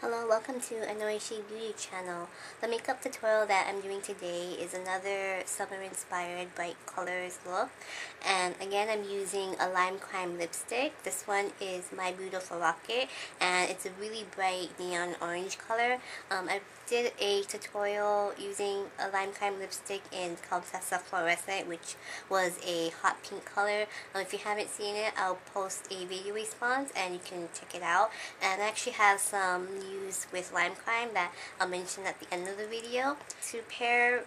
Hello, welcome to AnAuraChicBeauty channel. The makeup tutorial that I'm doing today is another summer-inspired bright colors look. And again, I'm using a lime crime lipstick. This one is My Beautiful Rocket, and it's a really bright neon orange color. I did a tutorial using a lime crime lipstick in called Fluorescent, which was a hot pink color. If you haven't seen it, I'll post a video response and you can check it out. And I actually have some news with lime crime that I'll mention at the end of the video. To pair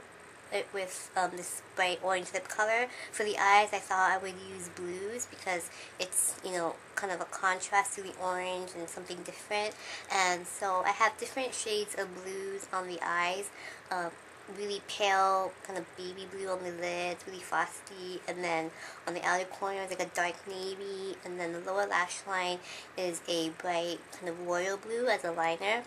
it with this bright orange lip color, for the eyes I thought I would use blues because it's, kind of a contrast to the orange and something different. And so I have different shades of blues on the eyes. Really pale, kind of baby blue on the lids, really frosty, and then on the outer corner is like a dark navy, and then the lower lash line is a bright kind of royal blue as a liner,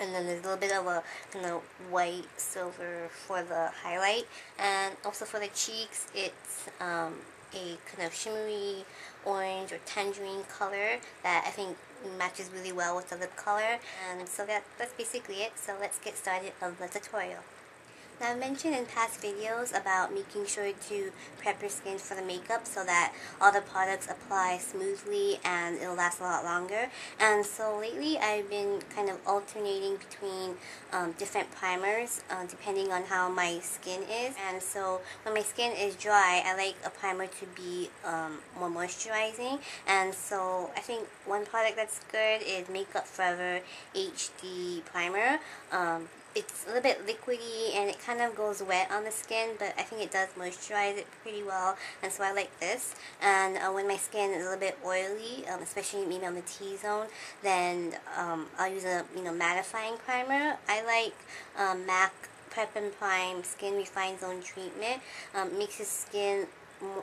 and then there's a little bit of a kind of white silver for the highlight. And also for the cheeks, it's a kind of shimmery orange or tangerine color that I think matches really well with the lip color. And so that's basically it. So let's get started on the tutorial. Now, I've mentioned in past videos about making sure to prep your skin for the makeup so that all the products apply smoothly and it'll last a lot longer. And so lately I've been kind of alternating between different primers depending on how my skin is. And so when my skin is dry, I like a primer to be more moisturizing. And so I think one product that's good is Makeup Forever HD Primer. It's a little bit liquidy and it kind of goes wet on the skin, but I think it does moisturize it pretty well, and so I like this. And when my skin is a little bit oily, especially maybe on the T-zone, then I'll use a mattifying primer. I like M.A.C Prep and Prime Skin Refine Zone Treatment. Makes your skin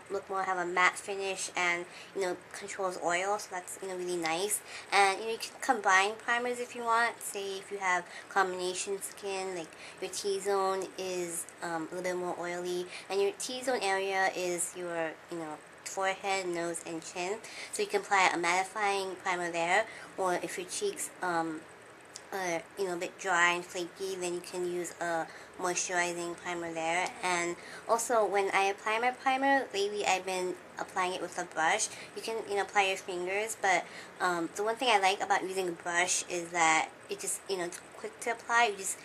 look more, have a matte finish, and controls oil, so that's really nice. And you can combine primers if you want. Say if you have combination skin, like your T-zone is a little bit more oily, and your T-zone area is your forehead, nose, and chin, so you can apply a mattifying primer there. Or if your cheeks a bit dry and flaky, then you can use a moisturizing primer there. And also, when I apply my primer, lately I've been applying it with a brush. You can apply your fingers, but the one thing I like about using a brush is that it just it's quick to apply. You just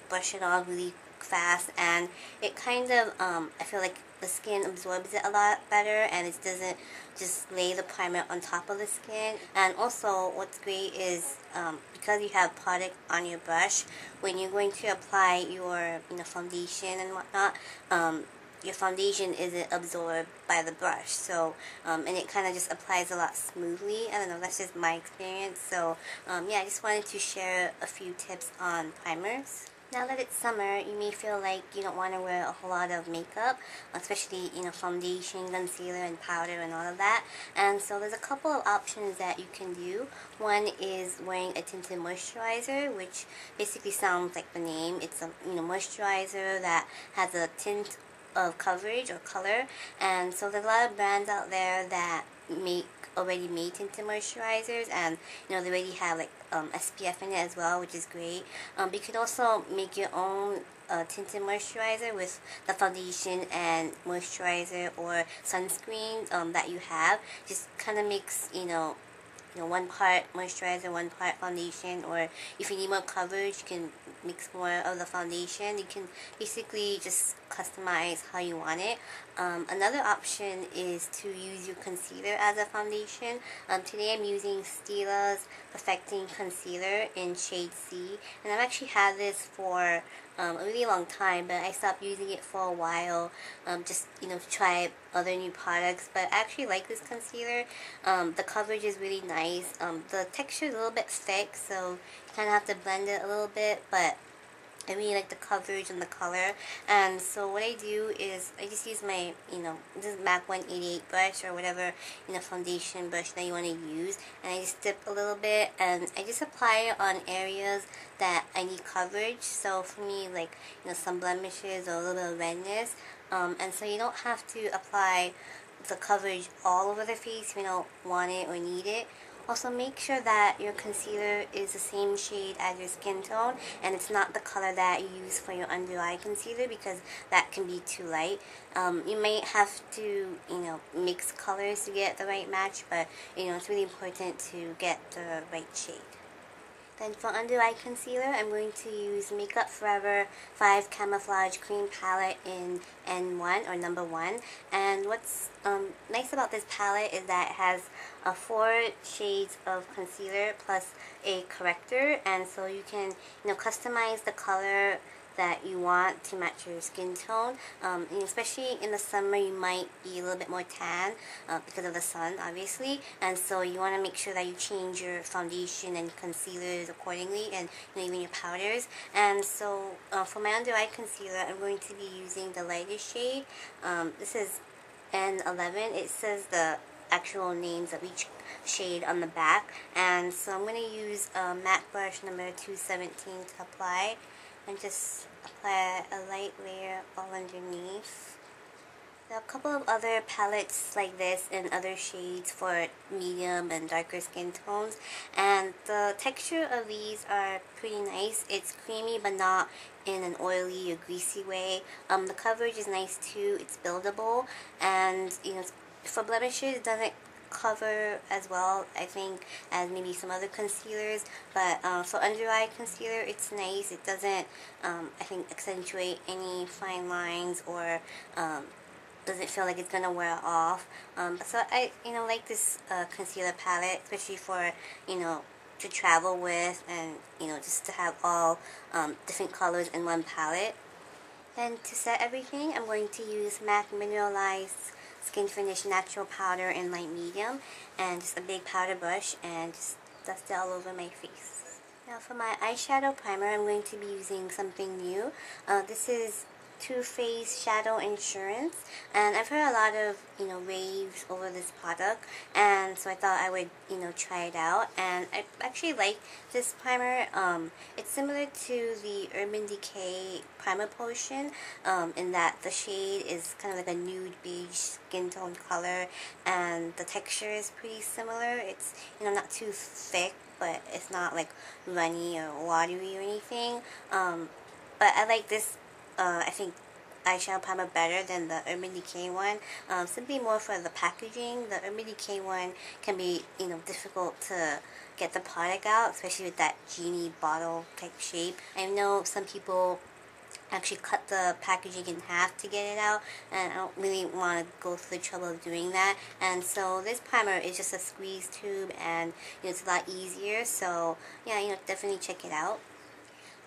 brush it on really fast, and it kind of I feel like the skin absorbs it a lot better, and it doesn't just lay the primer on top of the skin. And also, what's great is because you have product on your brush, when you're going to apply your foundation and whatnot, your foundation isn't absorbed by the brush, so and it kind of just applies a lot smoothly. I don't know, that's just my experience. So yeah, I just wanted to share a few tips on primers. Now that it's summer, you may feel like you don't want to wear a whole lot of makeup, especially foundation, concealer, and powder and all of that. And so there's a couple of options that you can do. One is wearing a tinted moisturizer, which basically sounds like the name. It's a moisturizer that has a tint of coverage or color. And so there's a lot of brands out there that make already made tinted moisturizers, and they already have like SPF in it as well, which is great. You can also make your own tinted moisturizer with the foundation and moisturizer or sunscreen that you have. Just kind of mix one part moisturizer, one part foundation, or if you need more coverage, you can mix more of the foundation. You can basically just customize how you want it. Another option is to use your concealer as a foundation. Today I'm using Stila's Perfecting Concealer in shade C, and I've actually had this for a really long time, but I stopped using it for a while, just to try other new products. But I actually like this concealer. The coverage is really nice. The texture is a little bit thick, so you kind of have to blend it a little bit, but I really like the coverage and the color. And so what I do is I just use my, this MAC 188 brush or whatever, foundation brush that you want to use. And I just dip a little bit and I just apply it on areas that I need coverage. So for me, like, some blemishes or a little bit of redness. And so you don't have to apply the coverage all over the face if you don't want it or need it. Also, make sure that your concealer is the same shade as your skin tone, and it's not the color that you use for your under eye concealer, because that can be too light. You may have to, mix colors to get the right match, but, it's really important to get the right shade. Then for under eye concealer, I'm going to use Makeup Forever 5 Camouflage Cream Palette in N1 or number 1. And what's nice about this palette is that it has 4 shades of concealer plus a corrector, and so you can customize the color that you want to match your skin tone. And especially in the summer, you might be a little bit more tan because of the sun, obviously, and so you want to make sure that you change your foundation and concealers accordingly, and even your powders. And so for my under eye concealer, I'm going to be using the lightest shade. This is N11. It says the actual names of each shade on the back, and so I'm going to use MAC brush number 217 to apply, and just apply a light layer all underneath. There are a couple of other palettes like this in other shades for medium and darker skin tones, and the texture of these are pretty nice. It's creamy but not in an oily or greasy way. The coverage is nice too. It's buildable, and for blemishes, it doesn't cover as well, I think, as maybe some other concealers, but for under eye concealer, it's nice. It doesn't I think accentuate any fine lines, or doesn't feel like it's gonna wear off. So I like this concealer palette, especially for to travel with, and just to have all different colors in one palette. And to set everything, I'm going to use MAC Mineralize Skinfinish Natural Powder in light medium, and just a big powder brush, and just dust it all over my face. Now for my eyeshadow primer, I'm going to be using something new. This is Too Faced Shadow Insurance, and I've heard a lot of raves over this product, and so I thought I would try it out, and I actually like this primer. It's similar to the Urban Decay Primer Potion, in that the shade is kind of like a nude beige skin tone color, and the texture is pretty similar. It's not too thick, but it's not like runny or watery or anything. But I like this I think eyeshadow primer better than the Urban Decay one, simply more for the packaging. The Urban Decay one can be difficult to get the product out, especially with that genie bottle type shape. I know some people actually cut the packaging in half to get it out, and I don't really want to go through the trouble of doing that. And so this primer is just a squeeze tube, and it's a lot easier. So yeah, definitely check it out.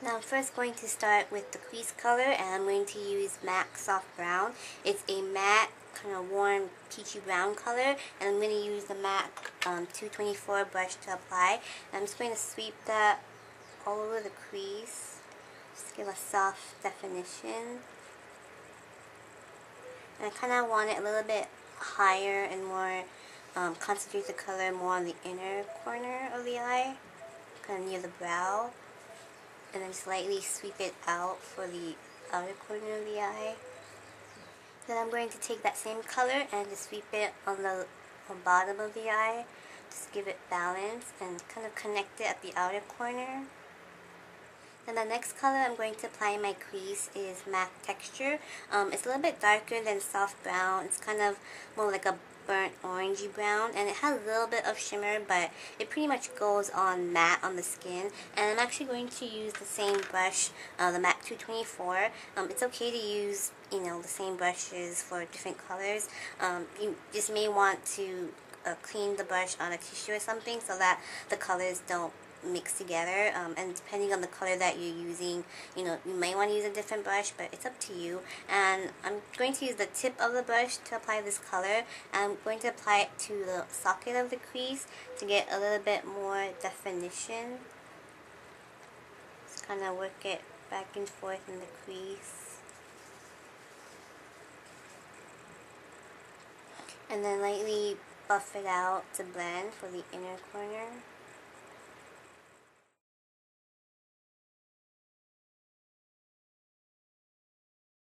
Now I'm first going to start with the crease color, and I'm going to use MAC Soft Brown. It's a matte, kind of warm peachy brown color, and I'm going to use the MAC 224 brush to apply. And I'm just going to sweep that all over the crease, just give a soft definition. And I kind of want it a little bit higher and more, concentrate the color more on the inner corner of the eye, kind of near the brow. And then slightly sweep it out for the outer corner of the eye. Then I'm going to take that same color and just sweep it on the bottom of the eye. Just give it balance and kind of connect it at the outer corner. Then the next color I'm going to apply in my crease is MAC Texture. It's a little bit darker than Soft Brown. It's kind of more like a burnt orangey brown, and it has a little bit of shimmer, but it pretty much goes on matte on the skin. And I'm actually going to use the same brush, the MAC 224. It's okay to use the same brushes for different colors. You just may want to clean the brush on a tissue or something so that the colors don't mix together, and depending on the color that you're using, you may want to use a different brush, but it's up to you. And I'm going to use the tip of the brush to apply this color, and I'm going to apply it to the socket of the crease to get a little bit more definition. Just kind of work it back and forth in the crease, and then lightly buff it out to blend for the inner corner.